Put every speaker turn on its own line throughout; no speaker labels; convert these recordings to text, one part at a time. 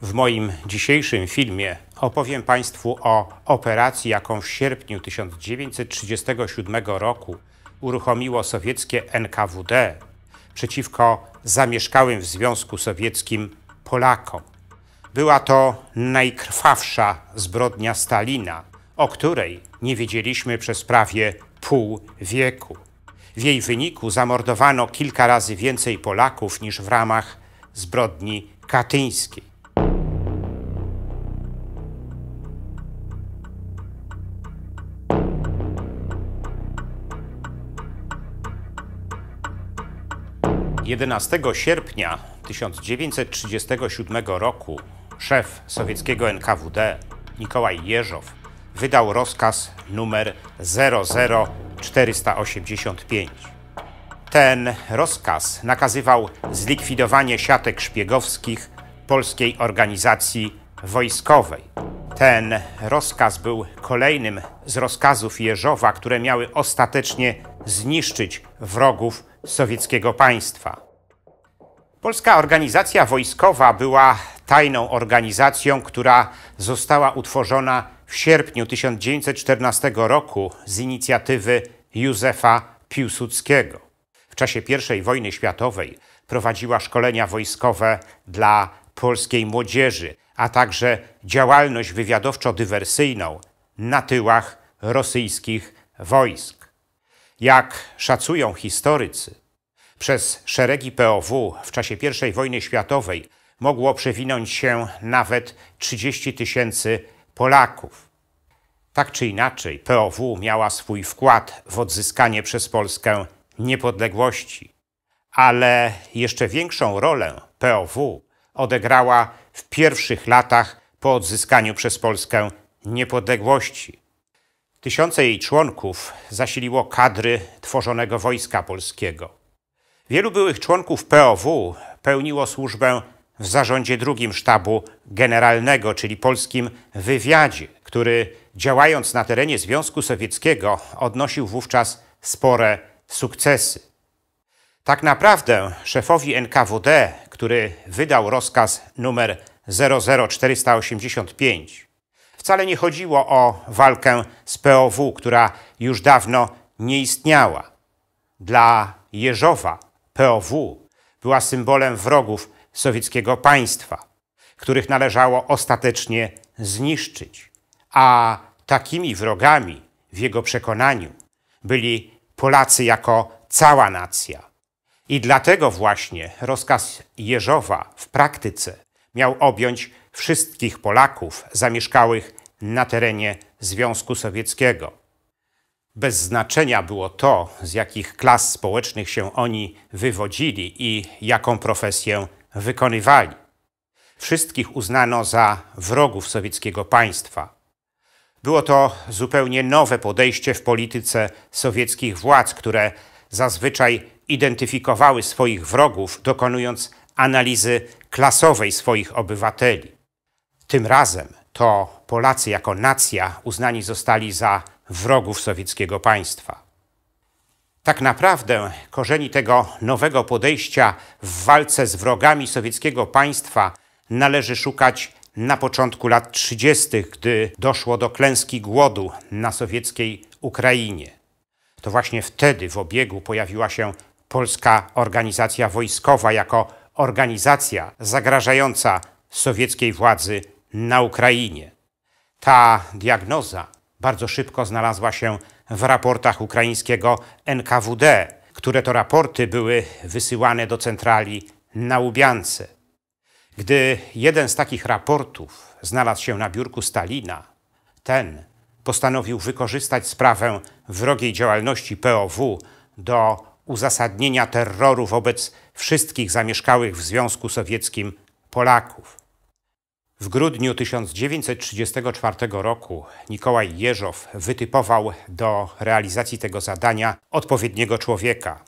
W moim dzisiejszym filmie opowiem Państwu o operacji, jaką w sierpniu 1937 roku uruchomiło sowieckie NKWD przeciwko zamieszkałym w Związku Sowieckim Polakom. Była to najkrwawsza zbrodnia Stalina, o której nie wiedzieliśmy przez prawie pół wieku. W jej wyniku zamordowano kilka razy więcej Polaków niż w ramach zbrodni katyńskiej. Jedenastego sierpnia 1937 roku szef sowieckiego NKWD Nikołaj Jeżow wydał rozkaz numer 00485. Ten rozkaz nakazywał zlikwidowanie siatek szpiegowskich polskiej organizacji wojskowej. Ten rozkaz był kolejnym z rozkazów Jeżowa, które miały ostatecznie zniszczyć wrogów sowieckiego państwa. Polska organizacja wojskowa była tajną organizacją, która została utworzona w sierpniu 1914 roku z inicjatywy Józefa Piłsudskiego. W czasie I wojny światowej prowadziła szkolenia wojskowe dla polskiej młodzieży, a także działalność wywiadowczo-dywersyjną na tyłach rosyjskich wojsk. Jak szacują historycy, przez szeregi POW w czasie I wojny światowej mogło przewinąć się nawet 30 000 Polaków. Tak czy inaczej, POW miała swój wkład w odzyskanie przez Polskę niepodległości, ale jeszcze większą rolę POW odegrała w pierwszych latach po odzyskaniu przez Polskę niepodległości. Tysiące jej członków zasiliło kadry tworzonego Wojska Polskiego. Wielu byłych członków POW pełniło służbę w zarządzie II Sztabu Generalnego, czyli polskim wywiadzie, który działając na terenie Związku Sowieckiego odnosił wówczas spore sukcesy. Tak naprawdę szefowi NKWD, który wydał rozkaz numer 00485, wcale nie chodziło o walkę z POW, która już dawno nie istniała. Dla Jeżowa POW była symbolem wrogów sowieckiego państwa, których należało ostatecznie zniszczyć. A takimi wrogami w jego przekonaniu byli Polacy jako cała nacja. I dlatego właśnie rozkaz Jeżowa w praktyce miał objąć wszystkich Polaków zamieszkałych na terenie Związku Sowieckiego. Bez znaczenia było to, z jakich klas społecznych się oni wywodzili i jaką profesję wykonywali. Wszystkich uznano za wrogów sowieckiego państwa. Było to zupełnie nowe podejście w polityce sowieckich władz, które zazwyczaj identyfikowały swoich wrogów, dokonując analizy klasowej swoich obywateli. Tym razem to Polacy jako nacja uznani zostali za wrogów sowieckiego państwa. Tak naprawdę korzeni tego nowego podejścia w walce z wrogami sowieckiego państwa należy szukać na początku lat 30., gdy doszło do klęski głodu na sowieckiej Ukrainie. To właśnie wtedy w obiegu pojawiła się Polska Organizacja Wojskowa jako organizacja zagrażająca sowieckiej władzy na Ukrainie. Ta diagnoza bardzo szybko znalazła się w raportach ukraińskiego NKWD, które to raporty były wysyłane do centrali na Łubiance. Gdy jeden z takich raportów znalazł się na biurku Stalina, ten postanowił wykorzystać sprawę wrogiej działalności POW do uzasadnienia terroru wobec wszystkich zamieszkałych w Związku Sowieckim Polaków. W grudniu 1934 roku Nikołaj Jeżow wytypował do realizacji tego zadania odpowiedniego człowieka.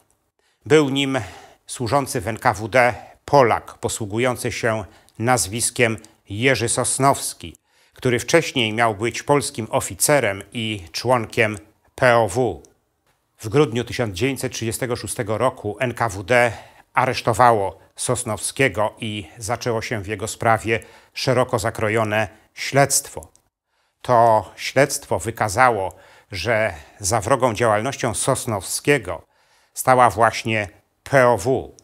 Był nim służący w NKWD Polak posługujący się nazwiskiem Jerzy Sosnowski, który wcześniej miał być polskim oficerem i członkiem POW. W grudniu 1936 roku NKWD aresztowało Sosnowskiego i zaczęło się w jego sprawie szeroko zakrojone śledztwo. To śledztwo wykazało, że za wrogą działalnością Sosnowskiego stała właśnie POW.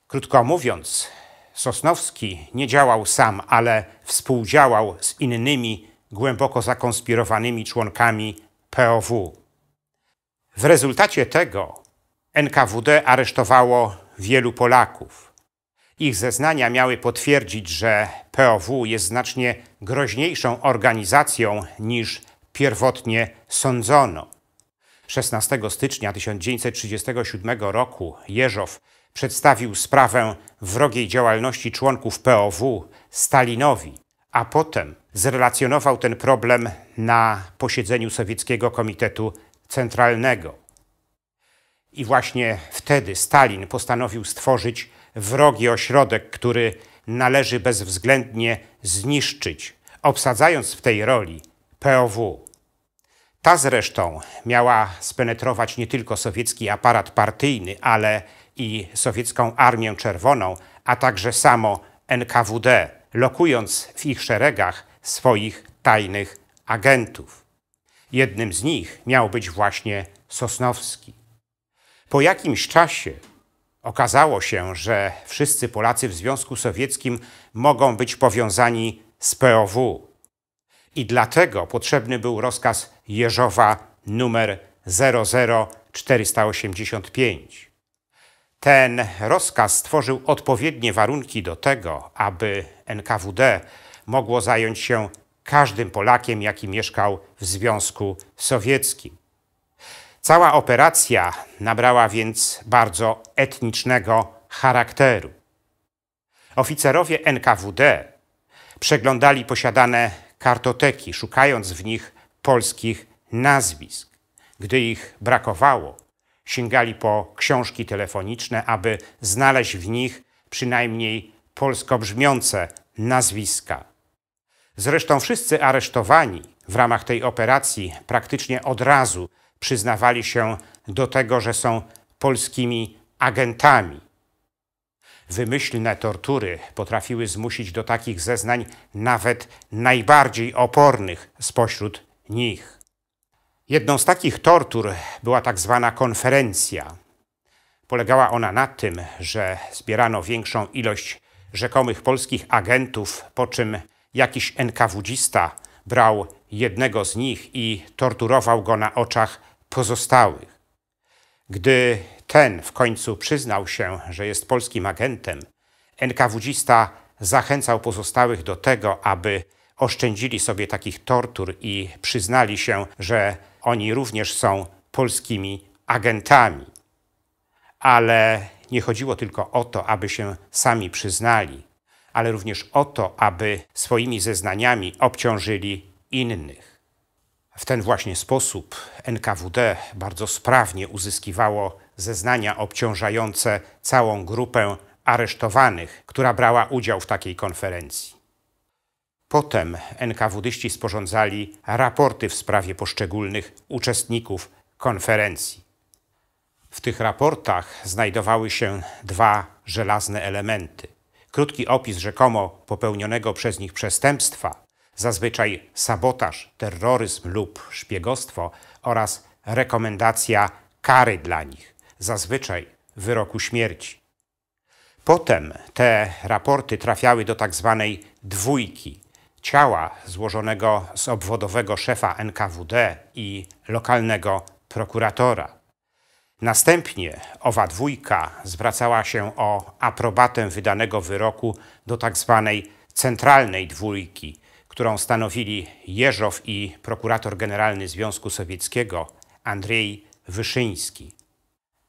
Krótko mówiąc, Sosnowski nie działał sam, ale współdziałał z innymi głęboko zakonspirowanymi członkami POW. W rezultacie tego NKWD aresztowało wielu Polaków. Ich zeznania miały potwierdzić, że POW jest znacznie groźniejszą organizacją niż pierwotnie sądzono. 16 stycznia 1937 roku Jeżow przedstawił sprawę wrogiej działalności członków POW Stalinowi, a potem zrelacjonował ten problem na posiedzeniu Sowieckiego Komitetu Centralnego. I właśnie wtedy Stalin postanowił stworzyć wrogi ośrodek, który należy bezwzględnie zniszczyć, obsadzając w tej roli POW. Ta zresztą miała spenetrować nie tylko sowiecki aparat partyjny, ale i sowiecką Armię Czerwoną, a także samo NKWD, lokując w ich szeregach swoich tajnych agentów. Jednym z nich miał być właśnie Sosnowski. Po jakimś czasie okazało się, że wszyscy Polacy w Związku Sowieckim mogą być powiązani z POW. I dlatego potrzebny był rozkaz Jeżowa numer 00485. Ten rozkaz stworzył odpowiednie warunki do tego, aby NKWD mogło zająć się każdym Polakiem, jaki mieszkał w Związku Sowieckim. Cała operacja nabrała więc bardzo etnicznego charakteru. Oficerowie NKWD przeglądali posiadane kartoteki, szukając w nich polskich nazwisk. Gdy ich brakowało, sięgali po książki telefoniczne, aby znaleźć w nich przynajmniej polsko brzmiące nazwiska. Zresztą wszyscy aresztowani w ramach tej operacji praktycznie od razu przyznawali się do tego, że są polskimi agentami. Wymyślne tortury potrafiły zmusić do takich zeznań nawet najbardziej opornych spośród nich. Jedną z takich tortur była tak zwana konferencja. Polegała ona na tym, że zbierano większą ilość rzekomych polskich agentów, po czym jakiś NKWdzista brał jednego z nich i torturował go na oczach pozostałych. Gdy ten w końcu przyznał się, że jest polskim agentem, NKWdzista zachęcał pozostałych do tego, aby oszczędzili sobie takich tortur i przyznali się, że oni również są polskimi agentami. Ale nie chodziło tylko o to, aby się sami przyznali, ale również o to, aby swoimi zeznaniami obciążyli innych. W ten właśnie sposób NKWD bardzo sprawnie uzyskiwało zeznania obciążające całą grupę aresztowanych, która brała udział w takiej konferencji. Potem NKWDyści sporządzali raporty w sprawie poszczególnych uczestników konferencji. W tych raportach znajdowały się dwa żelazne elementy. Krótki opis rzekomo popełnionego przez nich przestępstwa, zazwyczaj sabotaż, terroryzm lub szpiegostwo oraz rekomendacja kary dla nich, zazwyczaj wyroku śmierci. Potem te raporty trafiały do tak zwanej dwójki, ciała złożonego z obwodowego szefa NKWD i lokalnego prokuratora. Następnie owa dwójka zwracała się o aprobatę wydanego wyroku do tak zwanej centralnej dwójki, którą stanowili Jeżow i prokurator generalny Związku Sowieckiego Andrzej Wyszyński.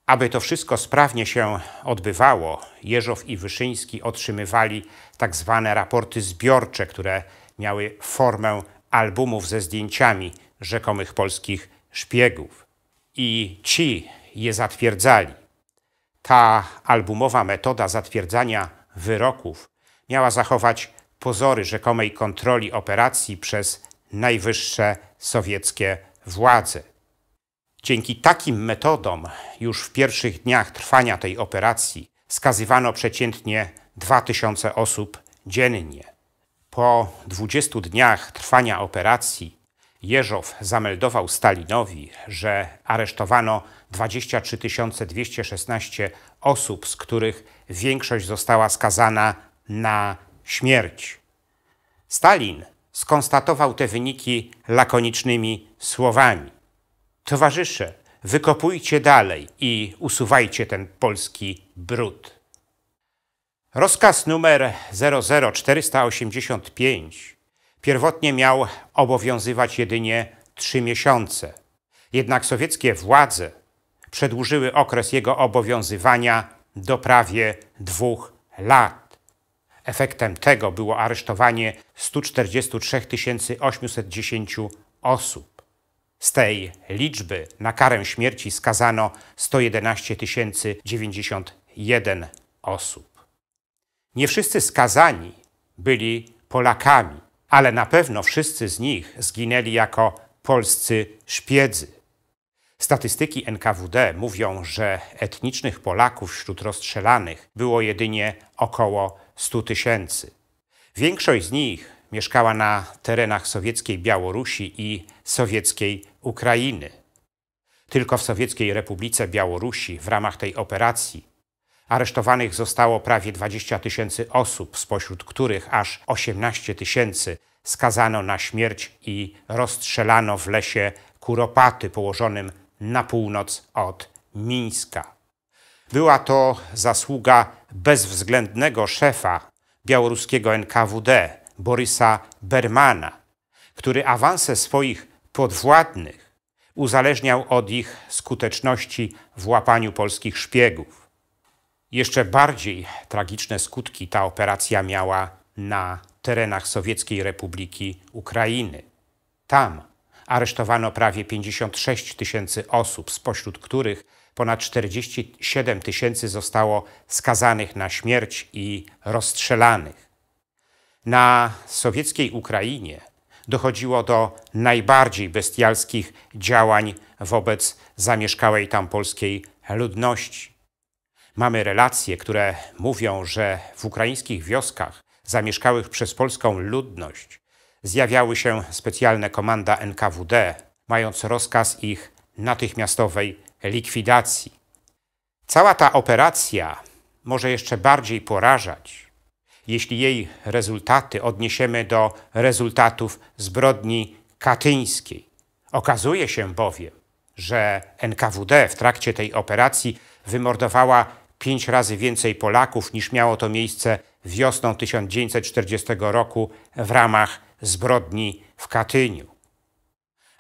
Aby to wszystko sprawnie się odbywało, Jeżow i Wyszyński otrzymywali tak zwane raporty zbiorcze, które miały formę albumów ze zdjęciami rzekomych polskich szpiegów. I ci je zatwierdzali. Ta albumowa metoda zatwierdzania wyroków miała zachować pozory rzekomej kontroli operacji przez najwyższe sowieckie władze. Dzięki takim metodom już w pierwszych dniach trwania tej operacji skazywano przeciętnie 2000 osób dziennie. Po 20 dniach trwania operacji Jeżow zameldował Stalinowi, że aresztowano 23 216 osób, z których większość została skazana na śmierć. Stalin skonstatował te wyniki lakonicznymi słowami: towarzysze, wykopujcie dalej i usuwajcie ten polski brud. Rozkaz numer 00485 pierwotnie miał obowiązywać jedynie 3 miesiące. Jednak sowieckie władze przedłużyły okres jego obowiązywania do prawie 2 lat. Efektem tego było aresztowanie 143 810 osób. Z tej liczby na karę śmierci skazano 111 091 osób. Nie wszyscy skazani byli Polakami, ale na pewno wszyscy z nich zginęli jako polscy szpiedzy. Statystyki NKWD mówią, że etnicznych Polaków wśród rozstrzelanych było jedynie około 100 000. Większość z nich mieszkała na terenach sowieckiej Białorusi i sowieckiej Ukrainy. Tylko w Sowieckiej Republice Białorusi w ramach tej operacji aresztowanych zostało prawie 20 000 osób, spośród których aż 18 000 skazano na śmierć i rozstrzelano w lesie Kuropaty położonym na północ od Mińska. Była to zasługa bezwzględnego szefa białoruskiego NKWD, Borysa Bermana, który awanse swoich podwładnych uzależniał od ich skuteczności w łapaniu polskich szpiegów. Jeszcze bardziej tragiczne skutki ta operacja miała na terenach Sowieckiej Republiki Ukrainy. Tam aresztowano prawie 56 000 osób, spośród których ponad 47 000 zostało skazanych na śmierć i rozstrzelanych. Na sowieckiej Ukrainie dochodziło do najbardziej bestialskich działań wobec zamieszkałej tam polskiej ludności. Mamy relacje, które mówią, że w ukraińskich wioskach zamieszkałych przez polską ludność zjawiały się specjalne komanda NKWD, mając rozkaz ich natychmiastowej likwidacji. Cała ta operacja może jeszcze bardziej porażać, jeśli jej rezultaty odniesiemy do rezultatów zbrodni katyńskiej. Okazuje się bowiem, że NKWD w trakcie tej operacji wymordowała 5 razy więcej Polaków niż miało to miejsce wiosną 1940 roku w ramach zbrodni w Katyniu.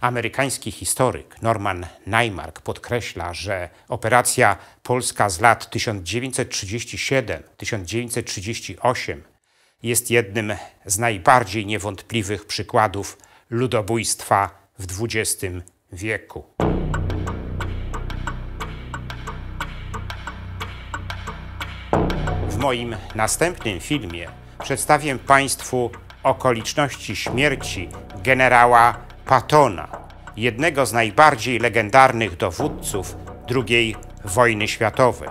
Amerykański historyk Norman Naimark podkreśla, że operacja polska z lat 1937-1938 jest jednym z najbardziej niewątpliwych przykładów ludobójstwa w XX wieku. W moim następnym filmie przedstawię Państwu okoliczności śmierci generała Pattona, jednego z najbardziej legendarnych dowódców II wojny światowej.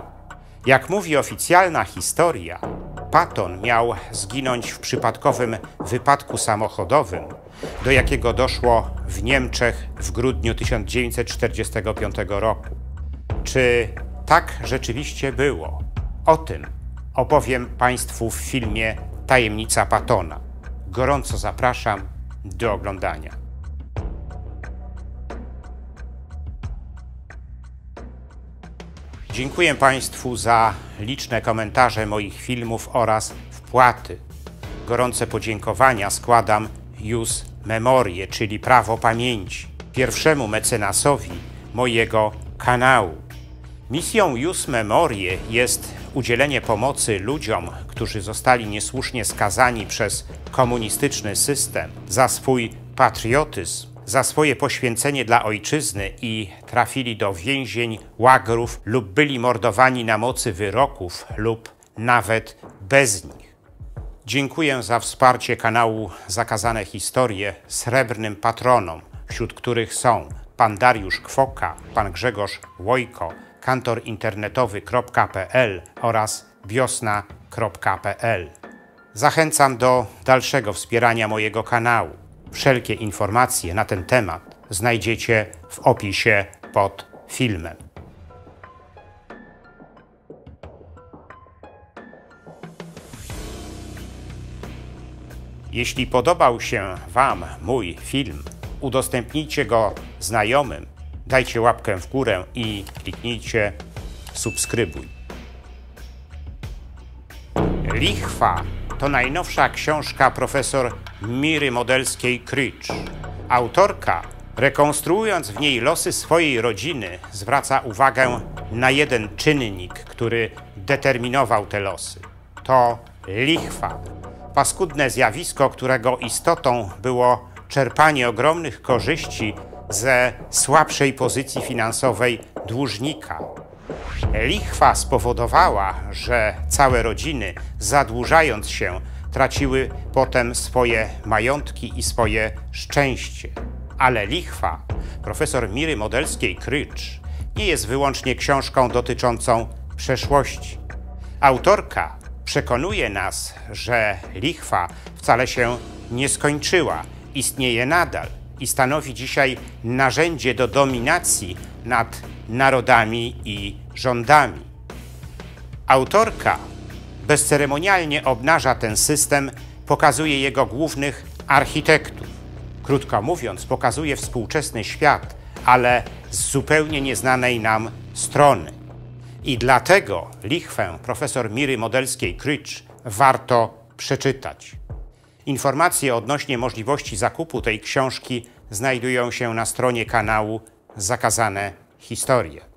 Jak mówi oficjalna historia, Patton miał zginąć w przypadkowym wypadku samochodowym, do jakiego doszło w Niemczech w grudniu 1945 roku. Czy tak rzeczywiście było? O tym opowiem Państwu w filmie Tajemnica Pattona. Gorąco zapraszam do oglądania. Dziękuję Państwu za liczne komentarze moich filmów oraz wpłaty. Gorące podziękowania składam Ius Memorie, czyli prawo pamięci, pierwszemu mecenasowi mojego kanału. Misją Ius Memorie jest udzielenie pomocy ludziom, którzy zostali niesłusznie skazani przez komunistyczny system za swój patriotyzm, za swoje poświęcenie dla ojczyzny i trafili do więzień, łagrów lub byli mordowani na mocy wyroków lub nawet bez nich. Dziękuję za wsparcie kanału Zakazane Historie srebrnym patronom, wśród których są pan Dariusz Kwoka, pan Grzegorz Łojko, kantorinternetowy.pl oraz biosna.pl. Zachęcam do dalszego wspierania mojego kanału. Wszelkie informacje na ten temat znajdziecie w opisie pod filmem. Jeśli podobał się Wam mój film, udostępnijcie go znajomym, dajcie łapkę w górę i kliknijcie subskrybuj. Lichwa to najnowsza książka profesor Miry Modelskiej-Critch. Autorka, rekonstruując w niej losy swojej rodziny, zwraca uwagę na jeden czynnik, który determinował te losy. To lichwa. Paskudne zjawisko, którego istotą było czerpanie ogromnych korzyści ze słabszej pozycji finansowej dłużnika. Lichwa spowodowała, że całe rodziny, zadłużając się, traciły potem swoje majątki i swoje szczęście. Ale lichwa profesor Miry Modelskiej-Critch nie jest wyłącznie książką dotyczącą przeszłości. Autorka przekonuje nas, że lichwa wcale się nie skończyła, istnieje nadal i stanowi dzisiaj narzędzie do dominacji nad narodami i rządami. Autorka bezceremonialnie obnaża ten system, pokazuje jego głównych architektów. Krótko mówiąc, pokazuje współczesny świat, ale z zupełnie nieznanej nam strony. I dlatego lichwę profesor Miry Modelskiej-Critch warto przeczytać. Informacje odnośnie możliwości zakupu tej książki znajdują się na stronie kanału Zakazane Historie.